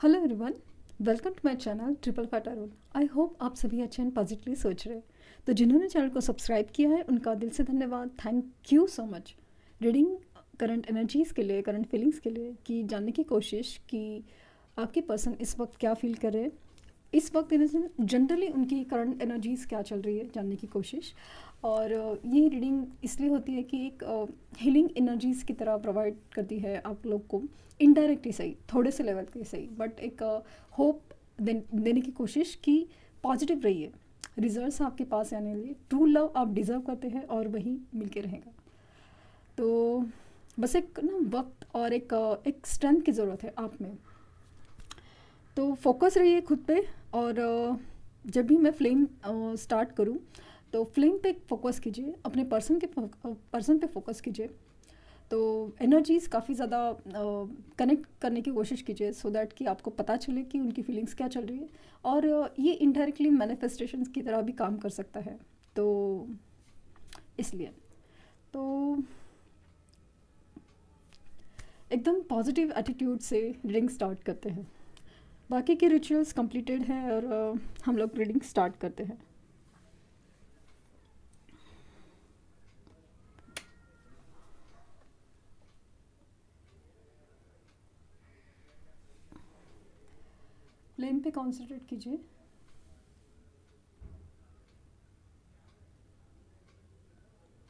Hello everyone, welcome to my channel triple fat Arun. I hope आप सभी अच्छे and positively सोच रहे हैं। तो जिन्होंने चैनल को सब्सक्राइब किया है उनका दिल से धन्यवाद। Thank you so much. Reading current energies के लिए, करंट फीलिंग्स के लिए कि जानने की कोशिश कि आपकी पर्सन इस वक्त क्या फील कर रहे हैं, इस वक्त जनरली उनकी करंट एनर्जीज़ क्या चल रही है जानने की कोशिश। और ये रीडिंग इसलिए होती है कि एक हीलिंग एनर्जीज़ की तरह प्रोवाइड करती है आप लोग को, इनडायरेक्टली सही, थोड़े से लेवल पे सही, बट एक होप देने की कोशिश कि पॉजिटिव रहिए, रिजल्ट्स आपके पास आने लिए, ट्रू लव आप डिज़र्व करते हैं और वही मिलके रहेगा। तो बस एक ना वक्त और एक स्ट्रेंथ की ज़रूरत है आप में। तो फोकस रहिए खुद पे। और जब भी मैं फ्लेम स्टार्ट करूँ तो फ्लेम पे फोकस कीजिए, अपने पर्सन पे फोकस कीजिए। तो एनर्जीज़ काफ़ी ज़्यादा कनेक्ट करने की कोशिश कीजिए सो दैट कि आपको पता चले कि उनकी फीलिंग्स क्या चल रही है। और ये इनडायरेक्टली मैनिफेस्टेशंस की तरह भी काम कर सकता है। तो इसलिए तो एकदम पॉजिटिव एटीट्यूड से रीडिंग स्टार्ट करते हैं। बाकी के रिचुअल्स कंप्लीटेड हैं और हम लोग रीडिंग स्टार्ट करते हैं। फ्लेम पे कॉन्सेंट्रेट कीजिए।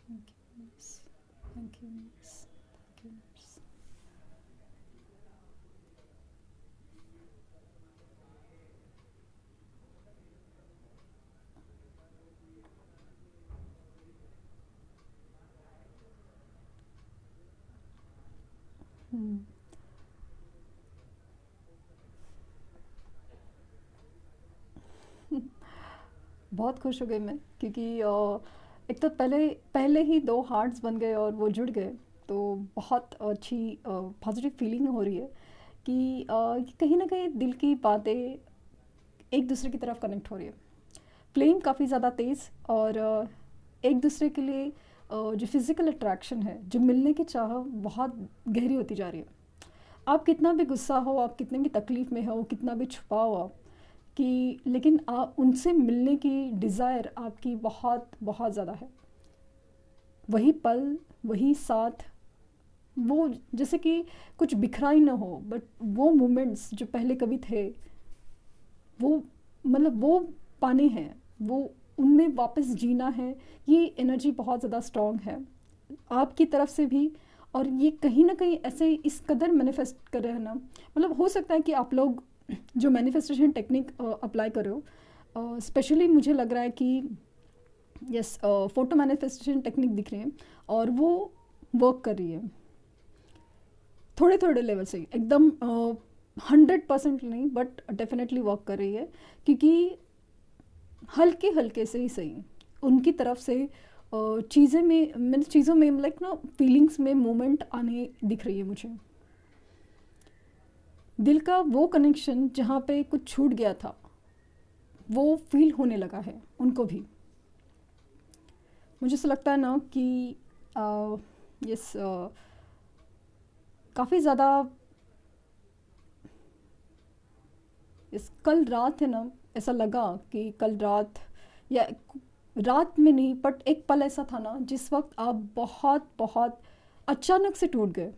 Thank you. बहुत खुश हो गई मैं क्योंकि एक तो पहले पहले ही दो हार्ट्स बन गए और वो जुड़ गए। तो बहुत अच्छी पॉजिटिव फीलिंग हो रही है कि कहीं ना कहीं दिल की बातें एक दूसरे की तरफ कनेक्ट हो रही है। फ्लेम काफ़ी ज़्यादा तेज़ और एक दूसरे के लिए जो फिज़िकल अट्रैक्शन है, जो मिलने की चाह बहुत गहरी होती जा रही है। आप कितना भी गुस्सा हो, आप कितने भी तकलीफ़ में हो, कितना भी छुपाओ आप कि, लेकिन आप उनसे मिलने की डिज़ायर आपकी बहुत बहुत ज़्यादा है। वही पल, वही साथ, वो जैसे कि कुछ बिखरा ही ना हो, बट वो मोमेंट्स जो पहले कभी थे, वो मतलब वो पाने हैं, वो उनमें वापस जीना है। ये एनर्जी बहुत ज़्यादा स्ट्रॉन्ग है आपकी तरफ से भी। और ये कहीं ना कहीं ऐसे इस कदर मैनिफेस्ट कर रहे हैं ना, मतलब हो सकता है कि आप लोग जो मैनिफेस्टेशन टेक्निक अप्लाई करो, स्पेशली मुझे लग रहा है कि यस, फोटो मैनिफेस्टेशन टेक्निक दिख रही है और वो वर्क कर रही है थोड़े थोड़े लेवल से, एकदम 100% नहीं, बट डेफिनेटली वर्क कर रही है। क्योंकि हल्के हल्के से ही सही उनकी तरफ से चीज़ें में, मैंने चीज़ों में लाइक ना फीलिंग्स में मोमेंट आने दिख रही है मुझे। दिल का वो कनेक्शन जहाँ पे कुछ छूट गया था वो फील होने लगा है उनको भी। मुझे ऐसा लगता है ना कि यस, काफ़ी ज़्यादा इस कल रात है ना, ऐसा लगा कि कल रात, या रात में नहीं, बट एक पल ऐसा था ना जिस वक्त आप बहुत बहुत अचानक से टूट गए।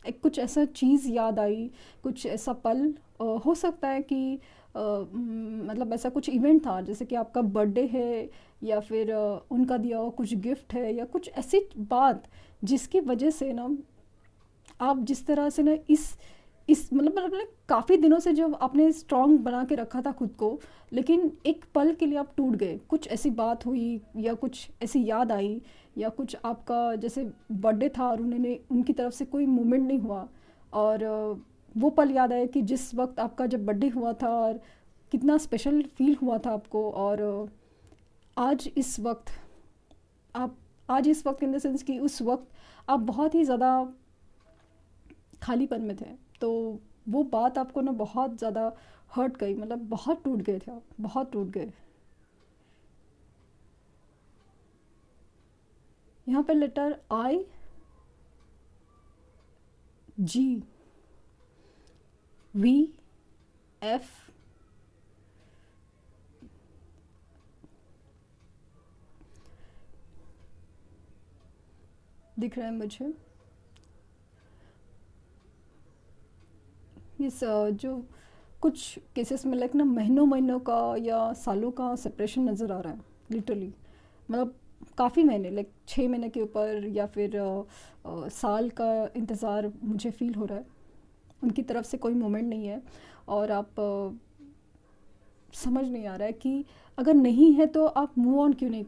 एक कुछ ऐसा चीज़ याद आई, कुछ ऐसा पल, हो सकता है कि मतलब ऐसा कुछ इवेंट था, जैसे कि आपका बर्थडे है या फिर उनका दिया हुआ कुछ गिफ्ट है या कुछ ऐसी बात जिसकी वजह से ना आप जिस तरह से ना इस मतलब काफ़ी दिनों से जो आपने स्ट्रॉन्ग बना के रखा था खुद को, लेकिन एक पल के लिए आप टूट गए। कुछ ऐसी बात हुई या कुछ ऐसी याद आई या कुछ आपका जैसे बर्थडे था और उन्होंने उनकी तरफ से कोई मूवमेंट नहीं हुआ, और वो पल याद आया कि जिस वक्त आपका जब बर्थडे हुआ था और कितना स्पेशल फील हुआ था आपको। और आज इस वक्त आप आज इस वक्त इन द सेंस कि उस वक्त आप बहुत ही ज़्यादा खालीपन में थे। तो वो बात आपको ना बहुत ज़्यादा हर्ट गई, मतलब बहुत टूट गए थे आप, बहुत टूट गए। यहाँ पे letter I, G, V, F, दिख रहा है मुझे। इस जो कुछ केसेस में लाइक ना महीनों महीनों का या सालों का सेपरेशन नज़र आ रहा है लिटरली। मतलब काफ़ी महीने, लाइक 6 महीने के ऊपर, या फिर साल का इंतज़ार मुझे फ़ील हो रहा है। उनकी तरफ से कोई मोमेंट नहीं है, और आप समझ नहीं आ रहा है कि अगर नहीं है तो आप मूव ऑन क्यों नहीं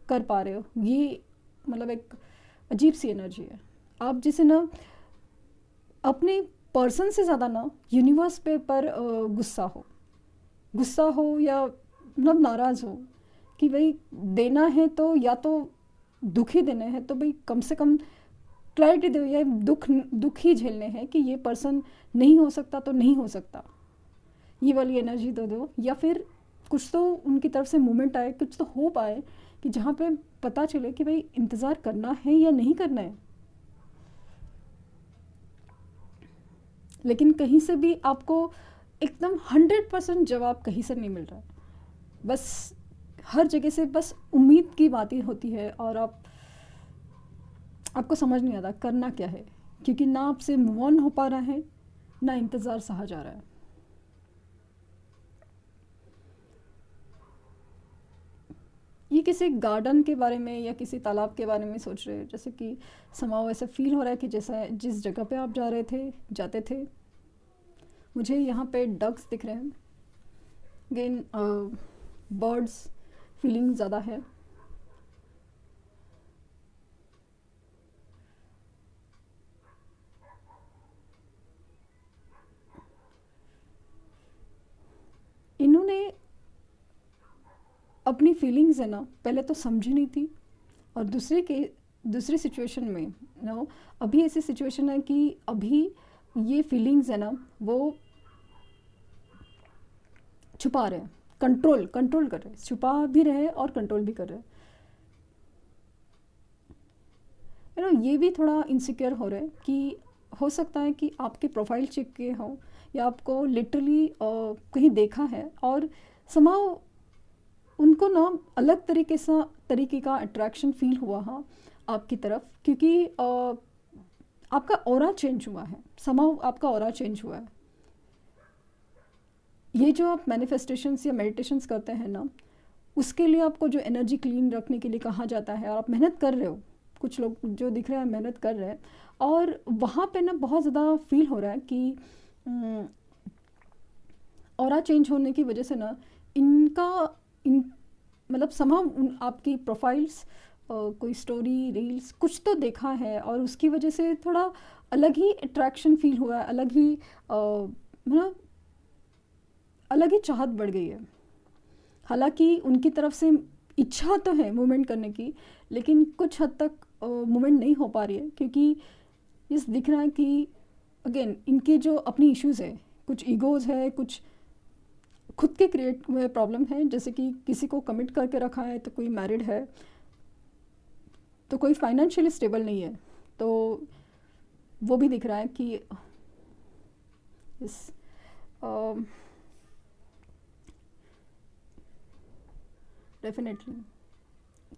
कर पा रहे हो। ये मतलब एक अजीब सी एनर्जी है। आप जिसे ना अपने पर्सन से ज़्यादा ना यूनिवर्स पे पर गुस्सा हो या मतलब नाराज़ हो कि भाई देना है तो या तो दुख ही देने हैं, तो भाई कम से कम क्लैरिटी दो, या दुख ही झेलने हैं कि ये पर्सन नहीं हो सकता तो नहीं हो सकता, ये वाली एनर्जी दो। या फिर कुछ तो उनकी तरफ से मूवमेंट आए, कुछ तो होप आए कि जहाँ पे पता चले कि भाई इंतज़ार करना है या नहीं करना है। लेकिन कहीं से भी आपको एकदम 100% जवाब कहीं से नहीं मिल रहा है। बस हर जगह से बस उम्मीद की बातें होती है, और आपको समझ नहीं आता करना क्या है, क्योंकि ना आपसे मूव ऑन हो पा रहा है, ना इंतज़ार सहा जा रहा है। ये किसी गार्डन के बारे में या किसी तालाब के बारे में सोच रहे हैं, जैसे कि समाओ ऐसा फील हो रहा है कि जैसा जिस जगह पे आप जाते थे। मुझे यहाँ पे डक्स दिख रहे हैं। अगेन बर्ड्स फीलिंग ज़्यादा है। इन्होंने अपनी फीलिंग्स है ना पहले तो समझी नहीं थी, और दूसरी सिचुएशन में नो अभी ऐसी सिचुएशन है कि अभी ये फीलिंग्स है ना वो छुपा रहे हैं, कंट्रोल कर रहे हैं, छुपा भी रहे और कंट्रोल भी कर रहे हैं। ये भी थोड़ा इनसिक्योर हो रहा है कि हो सकता है कि आपके प्रोफाइल चेक किए हो, या आपको लिटरली कहीं देखा है, और समाव उनको ना अलग तरीके का अट्रैक्शन फील हुआ है आपकी तरफ, क्योंकि आपका ऑरा चेंज हुआ है, समाव आपका ऑरा चेंज हुआ है। ये जो आप मैनिफेस्टेशंस या मेडिटेशंस करते हैं ना, उसके लिए आपको जो एनर्जी क्लीन रखने के लिए कहा जाता है, और आप मेहनत कर रहे हो, कुछ लोग जो दिख रहे हैं मेहनत कर रहे हैं, और वहाँ पे ना बहुत ज़्यादा फील हो रहा है कि ऑरा चेंज होने की वजह से ना मतलब समाव आपकी प्रोफाइल्स कोई स्टोरी रील्स कुछ तो देखा है, और उसकी वजह से थोड़ा अलग ही अट्रैक्शन फील हुआ है, मतलब अलग ही चाहत बढ़ गई है। हालांकि उनकी तरफ से इच्छा तो है मूवमेंट करने की, लेकिन कुछ हद तक मूवमेंट नहीं हो पा रही है, क्योंकि इस दिख रहा है कि अगेन इनके जो अपनी इश्यूज़ है, कुछ ईगोज़ है, कुछ खुद के क्रिएट हुए प्रॉब्लम है, जैसे कि किसी को कमिट करके रखा है, तो कोई मैरिड है, तो कोई फाइनेंशियली स्टेबल नहीं है, तो वो भी दिख रहा है कि इस डेफिनेटली।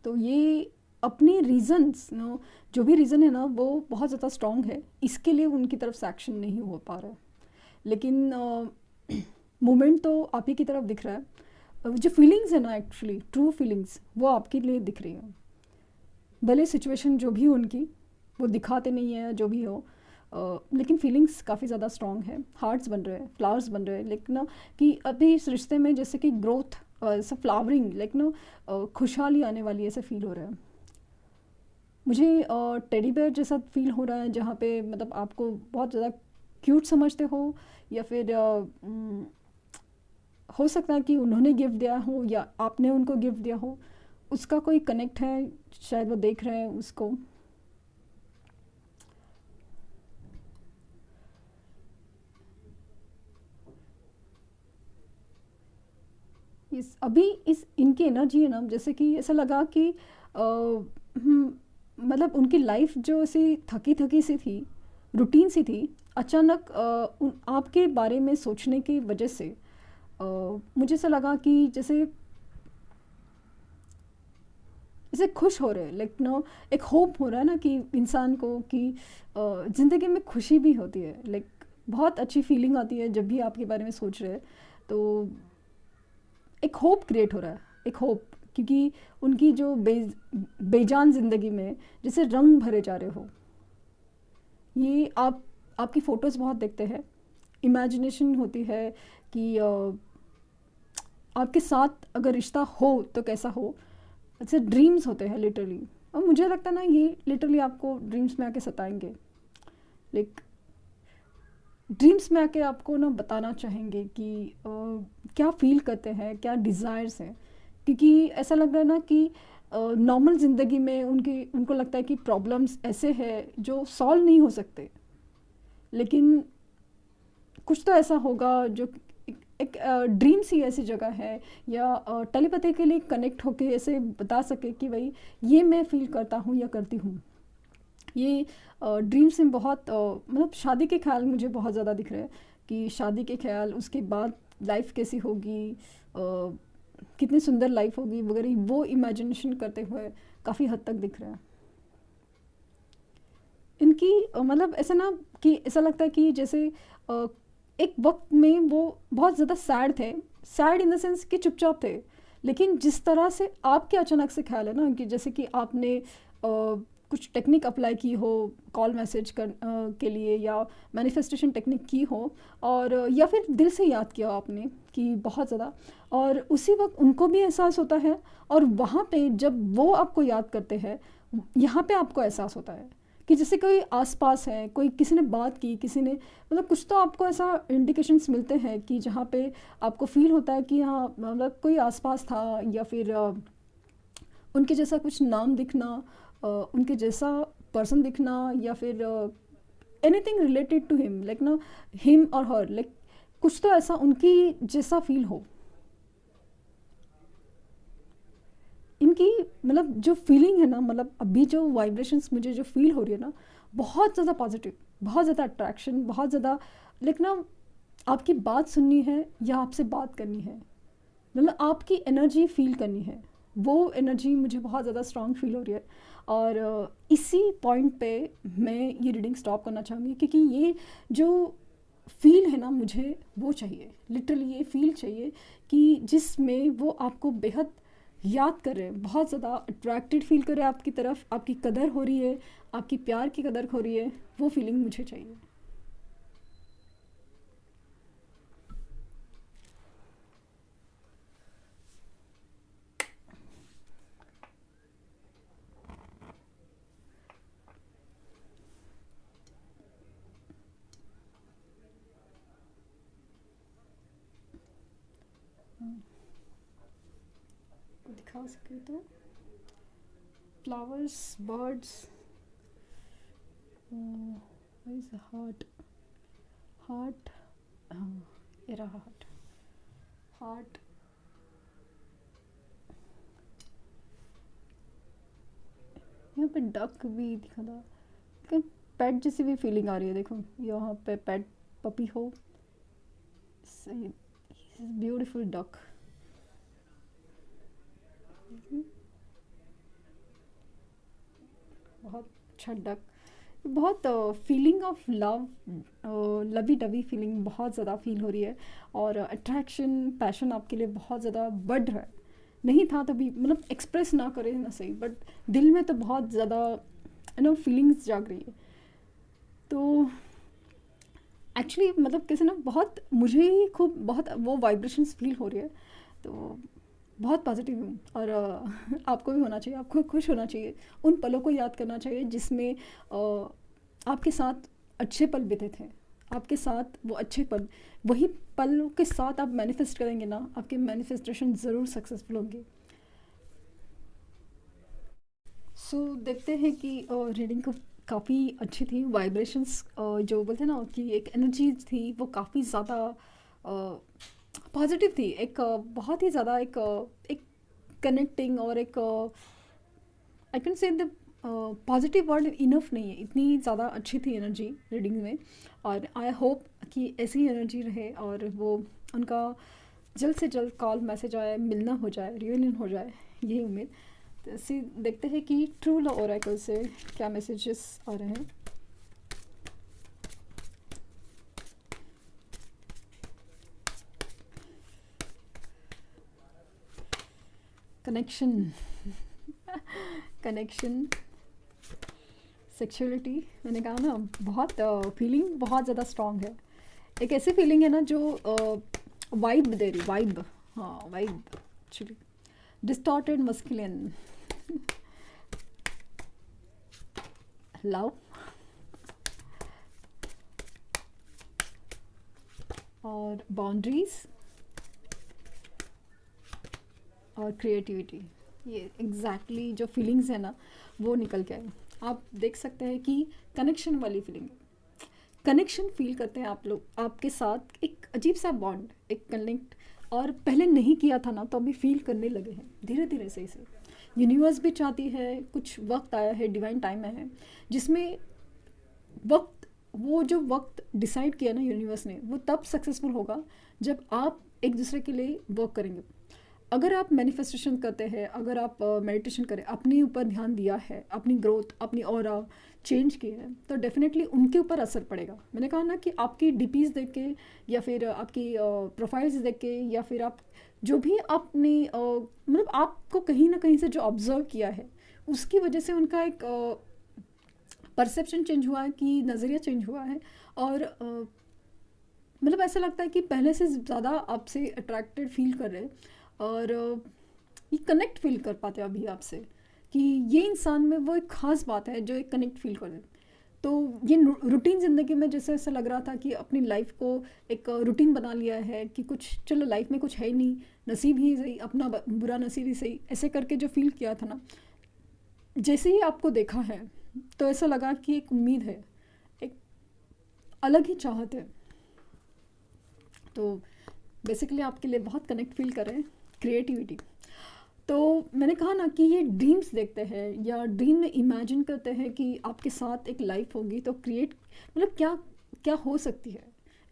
तो ये अपनी रीज़न्स नो, जो भी रीज़न है ना वो बहुत ज़्यादा स्ट्रॉन्ग है, इसके लिए उनकी तरफ से एक्शन नहीं हो पा रहा है। लेकिन मूवमेंट तो आप ही की तरफ दिख रहा है। जो फीलिंग्स है ना, एक्चुअली ट्रू फीलिंग्स वो आपके लिए दिख रही है। भले सिचुएशन जो भी हो उनकी वो दिखाते नहीं है, जो भी हो, लेकिन फीलिंग्स काफ़ी ज़्यादा स्ट्रॉन्ग है। हार्ट्स बन रहे हैं, फ्लावर्स बन रहे हैं, लेकिन ना कि अभी इस रिश्ते में जैसे कि ग्रोथ ऐसा फ्लावरिंग, लाइक ना खुशहाली आने वाली ऐसे फील हो रहा है मुझे। टेडी बेयर जैसा फील हो रहा है, जहाँ पे मतलब आपको बहुत ज़्यादा क्यूट समझते हो, या फिर हो सकता है कि उन्होंने गिफ्ट दिया हो या आपने उनको गिफ्ट दिया हो, उसका कोई कनेक्ट है, शायद वो देख रहे हैं उसको। अभी इस इनकी एनर्जी है ना, जैसे कि ऐसा लगा कि मतलब उनकी लाइफ जो ऐसी थकी थकी सी थी, रूटीन सी थी, अचानक आपके बारे में सोचने की वजह से मुझे ऐसा लगा कि जैसे जैसे खुश हो रहे हैं, लाइक नो, एक होप हो रहा है ना कि इंसान को कि ज़िंदगी में खुशी भी होती है, लाइक बहुत अच्छी फीलिंग आती है जब भी आपके बारे में सोच रहे हैं। तो एक होप क्रिएट हो रहा है, एक होप, क्योंकि उनकी जो बेजान ज़िंदगी में जैसे रंग भरे जा रहे हो। ये आप आपकी फ़ोटोज़ बहुत देखते हैं, इमेजिनेशन होती है कि आपके साथ अगर रिश्ता हो तो कैसा हो। ऐसे ड्रीम्स होते हैं लिटरली, और मुझे लगता है ना ये लिटरली आपको ड्रीम्स में आके सताएंगे, लाइक ड्रीम्स में आके आपको ना बताना चाहेंगे कि क्या फील करते हैं, क्या डिज़ायर्स हैं। क्योंकि ऐसा लग रहा है ना कि नॉर्मल ज़िंदगी में उनको लगता है कि प्रॉब्लम्स ऐसे हैं जो सॉल्व नहीं हो सकते, लेकिन कुछ तो ऐसा होगा जो एक ड्रीम्स ही ऐसी जगह है, या टेलीपैथी के लिए कनेक्ट होके ऐसे बता सके कि भाई ये मैं फील करता हूँ या करती हूँ। ये ड्रीम्स में बहुत मतलब शादी के ख्याल मुझे बहुत ज़्यादा दिख रहे हैं कि शादी के ख्याल, उसके बाद लाइफ कैसी होगी, कितनी सुंदर लाइफ होगी वगैरह, वो इमेजिनेशन करते हुए काफ़ी हद तक दिख रहा है इनकी। मतलब ऐसा ना कि ऐसा लगता है कि जैसे एक वक्त में वो बहुत ज़्यादा सैड थे, सैड इन द सेंस कि चुपचाप थे, लेकिन जिस तरह से आपके अचानक से ख्याल है ना कि जैसे कि आपने कुछ टेक्निक अप्लाई की हो कॉल मैसेज के लिए, या मैनिफेस्टेशन टेक्निक की हो, और या फिर दिल से याद किया आपने कि बहुत ज़्यादा, और उसी वक्त उनको भी एहसास होता है, और वहाँ पे जब वो आपको याद करते हैं, यहाँ पे आपको एहसास होता है कि जैसे कोई आसपास है, कोई किसी ने बात की, किसी ने मतलब कुछ तो आपको ऐसा इंडिकेशंस मिलते हैं कि जहाँ पे आपको फील होता है कि हाँ मतलब कोई आसपास था, या फिर उनके जैसा कुछ नाम दिखना, उनके जैसा पर्सन दिखना, या फिर anything related to him, like ना हिम और हर, लाइक कुछ तो ऐसा उनकी जैसा फील हो। इनकी मतलब जो फीलिंग है ना, मतलब अभी जो वाइब्रेशंस मुझे जो फील हो रही है ना, बहुत ज़्यादा पॉजिटिव, बहुत ज़्यादा अट्रैक्शन, बहुत ज़्यादा, लेकिन ना आपकी बात सुननी है या आपसे बात करनी है, मतलब आपकी एनर्जी फील करनी है, वो एनर्जी मुझे बहुत ज़्यादा स्ट्रांग फील हो रही है। और इसी पॉइंट पे मैं ये रीडिंग स्टॉप करना चाहूँगी, क्योंकि ये जो फील है ना मुझे वो चाहिए, लिटरली ये फील चाहिए कि जिसमें वो आपको बेहद याद कर रहे हैं, बहुत ज़्यादा अट्रैक्टेड फील कर रहे हैं आपकी तरफ, आपकी कदर हो रही है, आपकी प्यार की कदर हो रही है, वो फीलिंग मुझे चाहिए। दिखा सके तो flowers, birds, is heart, heart, हाँ ये रहा हार्ट, हार्ट, यहाँ पे डक भी दिखा था कि पेट जैसी भी फीलिंग आ रही है। देखो यहाँ पे पेट पपी हो, ब्यूटीफुल डक, बहुत अच्छा डक, बहुत feeling of love, lovey dovey feeling बहुत ज़्यादा फील हो रही है, और अट्रैक्शन, पैशन आपके लिए बहुत ज़्यादा बढ़ रहा है। नहीं था तभी, मतलब एक्सप्रेस ना करे ना सही, बट दिल में तो बहुत ज़्यादा फीलिंग्स जाग रही है। तो एक्चुअली मतलब कैसे ना, बहुत मुझे ही खूब बहुत वो वाइब्रेशंस फील हो रही है, तो बहुत पॉजिटिव हूँ। और आपको भी होना चाहिए, आपको खुश होना चाहिए, उन पलों को याद करना चाहिए जिसमें आपके साथ अच्छे पल बीते थे, आपके साथ वो अच्छे पल, वही पल के साथ आप मैनिफेस्ट करेंगे ना, आपके मैनिफेस्टेशन ज़रूर सक्सेसफुल होंगे। सो देखते हैं कि रीडिंग को काफ़ी अच्छी थी, वाइब्रेशंस जो बोलते हैं ना कि एक एनर्जी थी वो काफ़ी ज़्यादा पॉजिटिव थी, एक बहुत ही ज़्यादा एक कनेक्टिंग, और एक I can say the positive word enough नहीं है, इतनी ज़्यादा अच्छी थी एनर्जी रीडिंग में। और आई होप कि ऐसी ही एनर्जी रहे, और वो उनका जल्द से जल्द कॉल मैसेज आए, मिलना हो जाए, रियूनियन हो जाए, यही उम्मीद। तो ऐसे देखते हैं कि ट्रू लव ओरेकल से क्या मैसेजेस आ रहे हैं। कनेक्शन कनेक्शन, सेक्सुअलिटी, मैंने कहा ना बहुत फीलिंग बहुत ज़्यादा स्ट्रांग है। एक ऐसी फीलिंग है ना जो वाइब दे रही, वाइब, हाँ vibe actually. Distorted masculine, love और बाउंड्रीज और क्रिएटिविटी, ये एग्जैक्टली जो फीलिंग्स है ना वो निकल के आए। आप देख सकते हैं कि कनेक्शन वाली फीलिंग, कनेक्शन फील करते हैं आप लोग, आपके साथ एक अजीब सा बॉन्ड, एक कनेक्ट, और पहले नहीं किया था ना तो अभी फील करने लगे हैं धीरे धीरे से इसे। यूनिवर्स भी चाहती है, कुछ वक्त आया है, डिवाइन टाइम है जिसमें वक्त, वो जो वक्त डिसाइड किया ना यूनिवर्स ने, वो तब सक्सेसफुल होगा जब आप एक दूसरे के लिए वर्क करेंगे। अगर आप मैनिफेस्टेशन करते हैं, अगर आप मेडिटेशन करें, अपने ऊपर ध्यान दिया है, अपनी ग्रोथ, अपनी ऑरा चेंज की है, तो डेफिनेटली उनके ऊपर असर पड़ेगा। मैंने कहा ना कि आपकी डीपीज देख के या फिर आपकी प्रोफाइल्स देख के या फिर आप जो भी आपने मतलब आपको कहीं ना कहीं से जो ऑब्जर्व किया है उसकी वजह से उनका एक परसेप्शन चेंज हुआ है, कि नज़रिया चेंज हुआ है। और मतलब ऐसा लगता है कि पहले से ज़्यादा आपसे अट्रैक्टेड फील कर रहे हैं, और ये कनेक्ट फील कर पाते हैं अभी आपसे, कि ये इंसान में वो एक ख़ास बात है जो एक कनेक्ट फील कर दे। तो ये रूटीन ज़िंदगी में जैसे ऐसा लग रहा था कि अपनी लाइफ को एक रूटीन बना लिया है, कि कुछ चलो लाइफ में कुछ है ही नहीं, नसीब ही सही, अपना बुरा नसीब ही सही, ऐसे करके जो फील किया था ना, जैसे ही आपको देखा है तो ऐसा लगा कि एक उम्मीद है, एक अलग ही चाहत है। तो बेसिकली आपके लिए बहुत कनेक्ट फील कर रहे हैं। क्रिएटिविटी, तो मैंने कहा ना कि ये ड्रीम्स देखते हैं या ड्रीम में इमेजिन करते हैं कि आपके साथ एक लाइफ होगी, तो क्रिएट मतलब क्या क्या हो सकती है।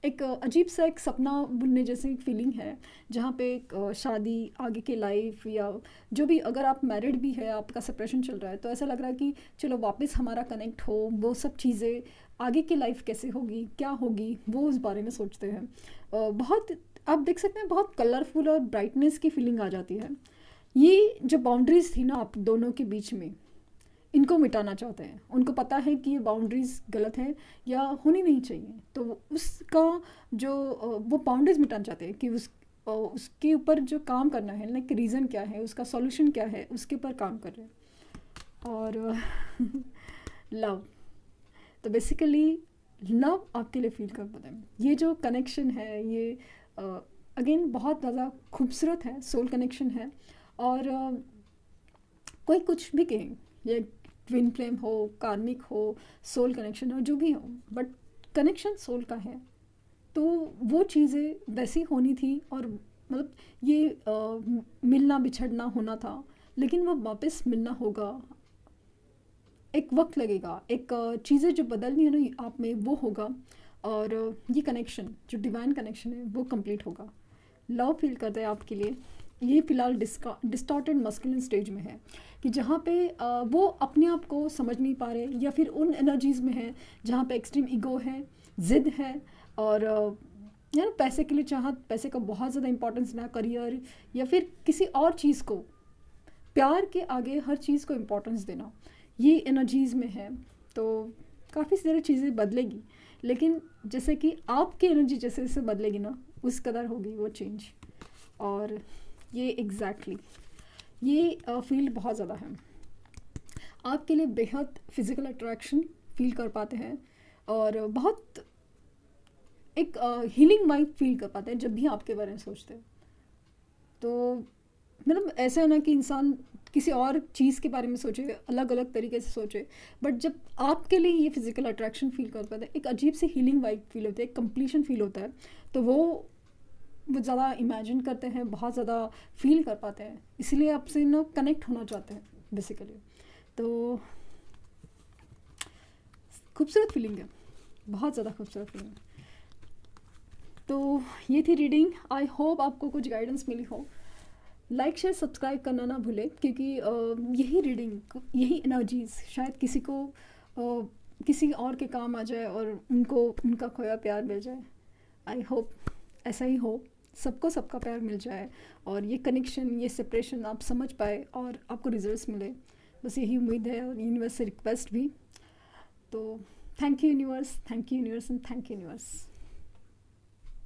एक अजीब सा एक सपना बुनने जैसी एक फीलिंग है, जहाँ पे एक शादी, आगे की लाइफ, या जो भी, अगर आप मैरिड भी है, आपका सेपरेशन चल रहा है, तो ऐसा लग रहा है कि चलो वापस हमारा कनेक्ट हो, वो सब चीज़ें, आगे की लाइफ कैसे होगी, क्या होगी, वो उस बारे में सोचते हैं। बहुत आप देख सकते हैं बहुत कलरफुल और ब्राइटनेस की फीलिंग आ जाती है। ये जो बाउंड्रीज थी ना आप दोनों के बीच में, इनको मिटाना चाहते हैं। उनको पता है कि ये बाउंड्रीज गलत है या होनी नहीं चाहिए, तो उसका जो वो बाउंड्रीज मिटाना चाहते हैं, कि उसके ऊपर जो काम करना है, लाइक रीज़न क्या है, उसका सॉल्यूशन क्या है, उसके ऊपर काम कर रहे हैं। और लव, तो बेसिकली लव आपके लिए फील कर पाते हैं। ये जो कनेक्शन है, ये अगेन बहुत ज़्यादा खूबसूरत है, सोल कनेक्शन है। और कोई कुछ भी कहें, ये ट्विन फ्लेम हो, कार्मिक हो, सोल कनेक्शन हो, जो भी हो, बट कनेक्शन सोल का है, तो वो चीज़ें वैसी होनी थी। और मतलब ये मिलना बिछड़ना होना था, लेकिन वो वापस मिलना होगा। एक वक्त लगेगा, एक चीज़ें जो बदलनी है ना आप में, वो होगा। और ये कनेक्शन जो डिवाइन कनेक्शन है वो कंप्लीट होगा। लव फील करते हैं आपके लिए। ये फ़िलहाल डिस्टॉर्टेड मस्कुलिन स्टेज में है, कि जहाँ पे वो अपने आप को समझ नहीं पा रहे, या फिर उन एनर्जीज़ में है जहाँ पे एक्सट्रीम ईगो है, ज़िद है, और यार पैसे के लिए चाहत, पैसे का बहुत ज़्यादा इंपॉर्टेंस ना, करियर या फिर किसी और चीज़ को, प्यार के आगे हर चीज़ को इम्पोर्टेंस देना, ये एनर्जीज़ में है। तो काफ़ी सारी चीज़ें बदलेगी, लेकिन जैसे कि आपकी एनर्जी जैसे जैसे बदलेगी ना, उस कदर होगी वो चेंज। और ये एग्जैक्टली ये फील्ड बहुत ज़्यादा है आपके लिए, बेहद फिज़िकल अट्रैक्शन फील कर पाते हैं, और बहुत एक हीलिंग वाइब फील कर पाते हैं जब भी आपके बारे में सोचते हैं। तो मतलब ऐसा है ना कि इंसान किसी और चीज़ के बारे में सोचे, अलग अलग तरीके से सोचे, बट जब आपके लिए ये फिज़िकल अट्रैक्शन फील कर पाते हैं, एक अजीब सी हीलिंग वाइब फील होती है, एक कंप्लीशन फील होता है। तो वो ज़्यादा इमेजिन करते हैं, बहुत ज़्यादा फील कर पाते हैं, इसलिए आपसे ना कनेक्ट होना चाहते हैं बेसिकली। तो खूबसूरत फीलिंग है, बहुत ज़्यादा खूबसूरत फीलिंग है। तो ये थी रीडिंग। आई होप आपको कुछ गाइडेंस मिली हो। लाइक शेयर सब्सक्राइब करना ना भूलें, क्योंकि यही रीडिंग, यही एनर्जीज शायद किसी को किसी और के काम आ जाए और उनको उनका खोया प्यार मिल जाए। आई होप ऐसा ही हो, सबको सबका प्यार मिल जाए और ये कनेक्शन, ये सेपरेशन आप समझ पाए और आपको रिजल्ट्स मिले। बस यही उम्मीद है और यूनिवर्स से रिक्वेस्ट भी। तो thank you universe, thank you universe and thank you universe.